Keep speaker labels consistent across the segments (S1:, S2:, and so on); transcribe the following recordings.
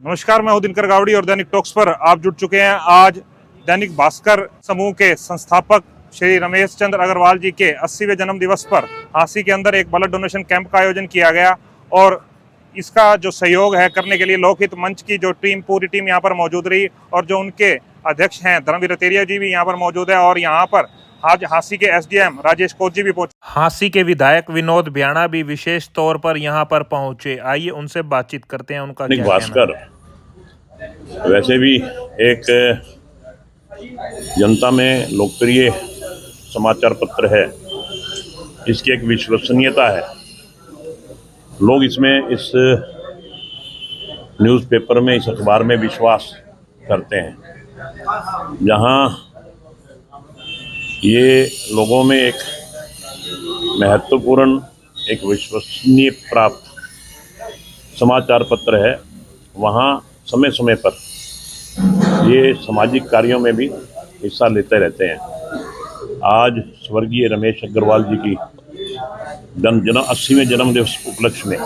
S1: नमस्कार, मैं हूं दिनकर गावड़ी और दैनिक टॉक्स पर आप जुड़ चुके हैं। आज दैनिक भास्कर समूह के संस्थापक श्री रमेश चंद्र अग्रवाल जी के 80वें जन्म दिवस पर हांसी के अंदर एक ब्लड डोनेशन कैंप का आयोजन किया गया और इसका जो सहयोग है करने के लिए लोकहित मंच की जो पूरी टीम यहाँ पर मौजूद रही और जो उनके अध्यक्ष हैं धर्मवीर रतेरिया जी भी यहाँ पर मौजूद है और यहाँ पर आज हांसी के एसडीएम राजेश कोच जी भी पहुंचे। हांसी के विधायक विनोद भ्याणा भी विशेष तौर पर यहाँ पर पहुंचे। आइए उनसे बातचीत करते हैं, उनका क्या
S2: भास्कर वैसे भी एक जनता में लोकप्रिय समाचार पत्र है। इसकी एक विश्वसनीयता है। लोग इसमें इस न्यूज़पेपर में, इस अखबार में विश्वास करते हैं। जहां ये लोगों में एक महत्वपूर्ण, एक विश्वसनीय प्राप्त समाचार पत्र है, वहाँ समय समय पर ये सामाजिक कार्यों में भी हिस्सा लेते रहते हैं। आज स्वर्गीय रमेश अग्रवाल जी की 80वें जन्म दिवस उपलक्ष्य में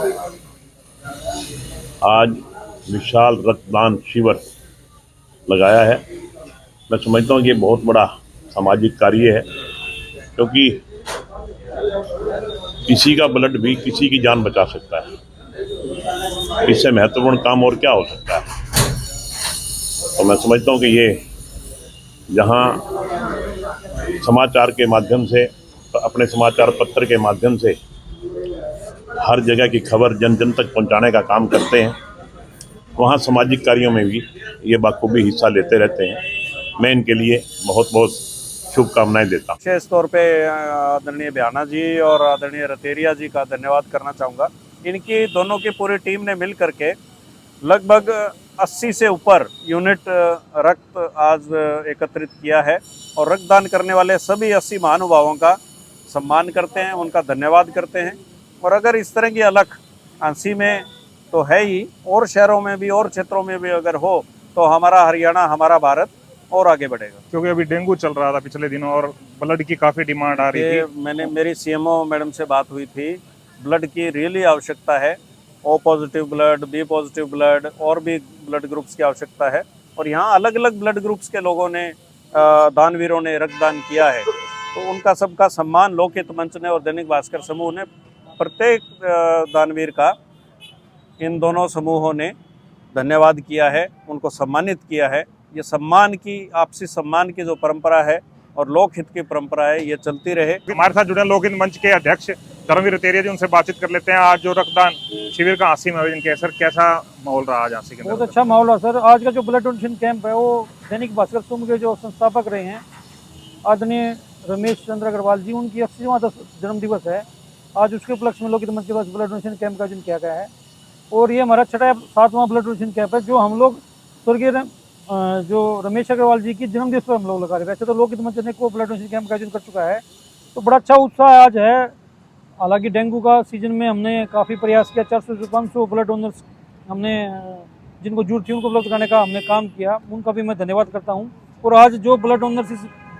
S2: आज विशाल रक्तदान शिविर लगाया है। मैं समझता हूँ कि ये बहुत बड़ा सामाजिक कार्य है, क्योंकि किसी का ब्लड भी किसी की जान बचा सकता है। इससे महत्वपूर्ण काम और क्या हो सकता है। तो मैं समझता हूँ कि ये जहाँ समाचार के माध्यम से, अपने समाचार पत्र के माध्यम से हर जगह की खबर जन जन तक पहुँचाने का काम करते हैं, वहाँ सामाजिक कार्यों में भी ये बखूबी हिस्सा लेते रहते हैं। मैं इनके लिए बहुत बहुत शुभकामनाएं देता हूँ।
S3: विशेष तौर पे आदरणीय भ्याणा जी और आदरणीय रतेरिया जी का धन्यवाद करना चाहूँगा। इनकी दोनों की पूरी टीम ने मिल करके लगभग 80 से ऊपर यूनिट रक्त आज एकत्रित किया है और रक्तदान करने वाले सभी 80 महानुभावों का सम्मान करते हैं, उनका धन्यवाद करते हैं। और अगर इस तरह की अलख हांसी में तो है ही, और शहरों में भी और क्षेत्रों में भी अगर हो तो हमारा हरियाणा, हमारा भारत और आगे बढ़ेगा।
S1: क्योंकि अभी डेंगू चल रहा था पिछले दिनों और ब्लड की काफी डिमांड आ रही थी।
S3: मेरी सीएमओ मैडम से बात हुई थी, ब्लड की रियली आवश्यकता है। O positive blood, B positive blood और भी ब्लड ग्रुप्स की आवश्यकता है और यहाँ अलग अलग ब्लड ग्रुप्स के लोगों ने, दानवीरों ने रक्तदान किया है। तो उनका सबका सम्मान लोकहित मंच ने और दैनिक भास्कर समूह ने, प्रत्येक दानवीर का इन दोनों समूहों ने धन्यवाद किया है, उनको सम्मानित किया है। ये सम्मान की, आपसी सम्मान की जो परंपरा है और लोकहित की परंपरा है, ये चलती रहे।
S1: हमारे साथ जुड़े लोकहित मंच के अध्यक्ष धर्मवीर रतेरिया जी, उनसे बातचीत कर लेते हैं। आज जो रक्तदान शिविर का हांसी में आयोजन किया, सर कैसा माहौल रहा आज हांसी के अंदर?
S4: बहुत अच्छा माहौल है सर। आज का जो ब्लड डोनेशन कैंप है वो दैनिक भास्कर समूह के जो संस्थापक रहे हैं आदरणीय रमेश चंद्र अग्रवाल जी, उनकी 80वां जन्म दिवस है। आज उसके उपलक्ष्य में लोकहित मंच के पास ब्लड डोनेशन कैंप का आयोजन किया गया है और ये हमारा 7वां ब्लड डोनेशन कैंप है जो हम लोग स्वर्गीय जो रमेश अग्रवाल जी की जन्म दिवस पर हम लोग लगा रहे हैं। वैसे तो लोकहित मंच ने को ब्लड डोनेशन कैंप का आयोजन कर चुका है, तो बड़ा अच्छा उत्साह आज है। हालांकि डेंगू का सीजन में हमने काफ़ी प्रयास किया, 400 से 500 ब्लड डोनर्स हमने जिनको जरूरत थी उनको ब्लड कराने का हमने काम किया, उनका भी मैं धन्यवाद करता हूँ। और आज जो ब्लड डोनर्स इस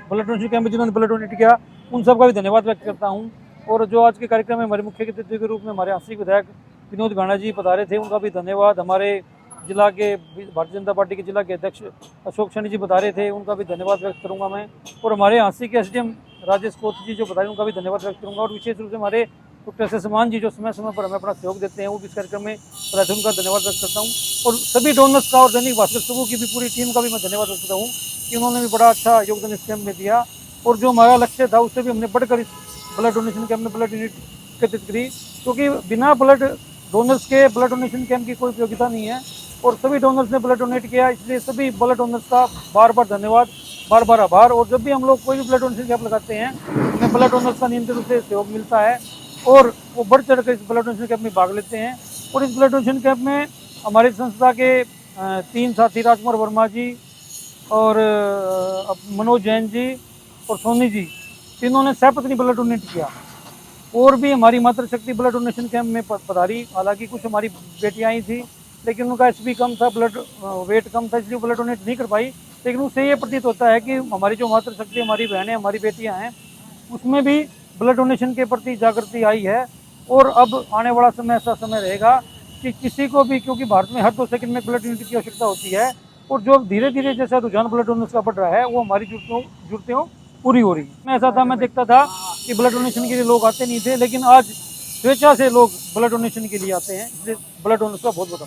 S4: ब्लड डोनेशन कैंप में जिन्होंने ब्लड डोनेट किया, उन सबका भी धन्यवाद व्यक्त करता हूँ। और जो आज के कार्यक्रम में हमारे मुख्य अतिथि के रूप में हमारे हांसी विधायक विनोद भ्याणा जी पधारे थे, उनका भी धन्यवाद। हमारे जिला के भारतीय जनता पार्टी के जिला के अध्यक्ष अशोक शनि जी बता रहे थे, उनका भी धन्यवाद व्यक्त करूंगा मैं। और हमारे हांसी के एसडीएम राजेश कोच जी जो बताए, उनका भी धन्यवाद व्यक्त करूंगा। और विशेष रूप से हमारे डॉक्टर समान जी जो समय समय पर हमें अपना सहयोग देते हैं, वो भी इस कार्यक्रम में रहते, उनका धन्यवाद व्यक्त करता हूँ। और सभी डोनर्स का और दैनिक भास्कर समूह की भी पूरी टीम का भी मैं धन्यवाद व्यक्त करता हूँ कि उन्होंने भी बड़ा अच्छा योगदान इस कैंप में दिया। और जो हमारा लक्ष्य था उससे भी हमने बढ़कर इस ब्लड डोनेशन कैंप में ब्लड यूनिट एकत्रित करी, क्योंकि बिना ब्लड डोनर्स के ब्लड डोनेशन कैंप की कोई उपयोगिता नहीं है। और सभी डोनर्स ने ब्लड डोनेट किया, इसलिए सभी ब्लड डोनर्स का बार बार धन्यवाद, बार बार आभार। और जब भी हम लोग कोई भी ब्लड डोनेशन कैंप लगाते हैं, हमें ब्लड डोनर्स का नियंत्रित रूप से सहयोग मिलता है और वो बढ़ चढ़ कर इस ब्लड डोनेशन कैंप में भाग लेते हैं। और इस ब्लड डोनेशन कैंप में हमारी संस्था के 3 साथी, राजकुमार वर्मा जी और मनोज जैन जी और सोनी जी, तीनों ने सपत्नी ब्लड डोनेट किया। और भी हमारी मातृशक्ति ब्लड डोनेशन कैंप में पधारी। हालांकि कुछ हमारी बेटियाँ आई थी, लेकिन उनका एचबी कम था, ब्लड वेट कम था, इसलिए ब्लड डोनेट नहीं कर पाई। लेकिन उससे ये प्रतीत होता है कि हमारी जो मातृशक्ति, हमारी बहनें, हमारी बेटियां हैं, उसमें भी ब्लड डोनेशन के प्रति जागृति आई है। और अब आने वाला समय ऐसा समय रहेगा कि किसी को भी, क्योंकि भारत में हर 2 सेकंड में ब्लड यूनिट की आवश्यकता होती है, और जो धीरे धीरे जैसा रुझान ब्लड डोनेशन का बढ़ रहा है, वो हमारी जरूरतें पूरी हो रही है। मैं ऐसा था, मैं देखता था कि ब्लड डोनेशन के लिए लोग आते नहीं थे, लेकिन आज स्वेच्छा से लोग ब्लड डोनेशन के लिए आते हैं, इसलिए ब्लड डोनेशन का बहुत बड़ा